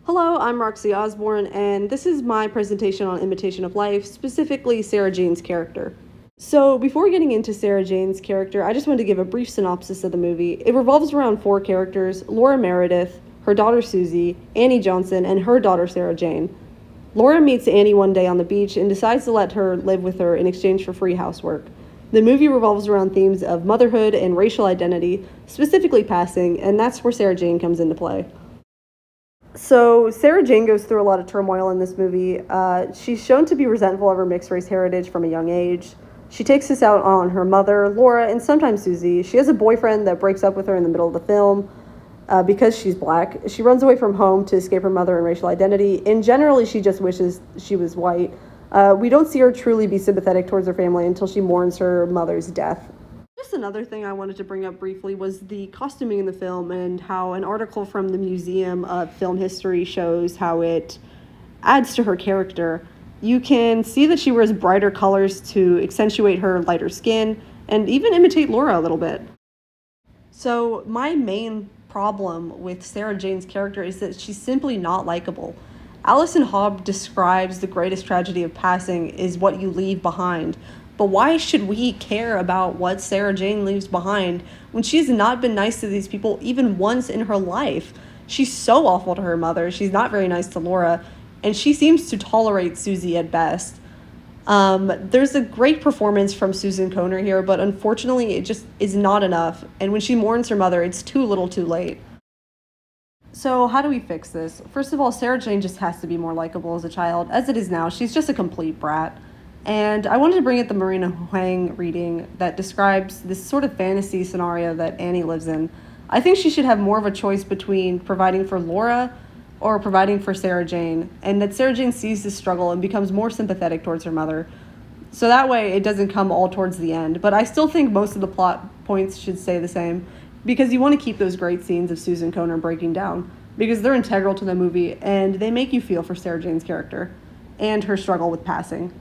Hello, I'm Roxy Osborne, and this is my presentation on Imitation of Life, specifically Sarah Jane's character. So, before getting into Sarah Jane's character, I just wanted to give a brief synopsis of the movie. It revolves around four characters: Laura Meredith, her daughter Susie, Annie Johnson, and her daughter Sarah Jane. Laura meets Annie one day on the beach and decides to let her live with her in exchange for free housework. The movie revolves around themes of motherhood and racial identity, specifically passing, and that's where Sarah Jane comes into play. So Sarah Jane goes through a lot of turmoil in this movie. She's shown to be resentful of her mixed race heritage from a young age. She takes this out on her mother, Laura, and sometimes Susie. She has a boyfriend that breaks up with her in the middle of the film because she's black. She runs away from home to escape her mother and racial identity, and generally she just wishes she was white. We don't see her truly be sympathetic towards her family until she mourns her mother's death. Just another thing I wanted to bring up briefly was the costuming in the film and how an article from the Museum of Film History shows how it adds to her character. You can see that she wears brighter colors to accentuate her lighter skin and even imitate Laura a little bit. So my main problem with Sarah Jane's character is that she's simply not likable. Alison Hobb describes the greatest tragedy of passing is what you leave behind. But why should we care about what Sarah Jane leaves behind when she's not been nice to these people even once in her life? She's so awful to her mother. She's not very nice to Laura, and she seems to tolerate Susie at best. There's a great performance from Susan Kohner here, but unfortunately it just is not enough. And when she mourns her mother, it's too little too late. So how do we fix this? First of all, Sarah Jane just has to be more likable as a child. As it is now, she's just a complete brat. And I wanted to bring it the Marina Huang reading that describes this sort of fantasy scenario that Annie lives in. I think she should have more of a choice between providing for Laura or providing for Sarah Jane, and that Sarah Jane sees this struggle and becomes more sympathetic towards her mother. So that way it doesn't come all towards the end. But I still think most of the plot points should stay the same because you want to keep those great scenes of Susan Kohner breaking down because they're integral to the movie and they make you feel for Sarah Jane's character and her struggle with passing.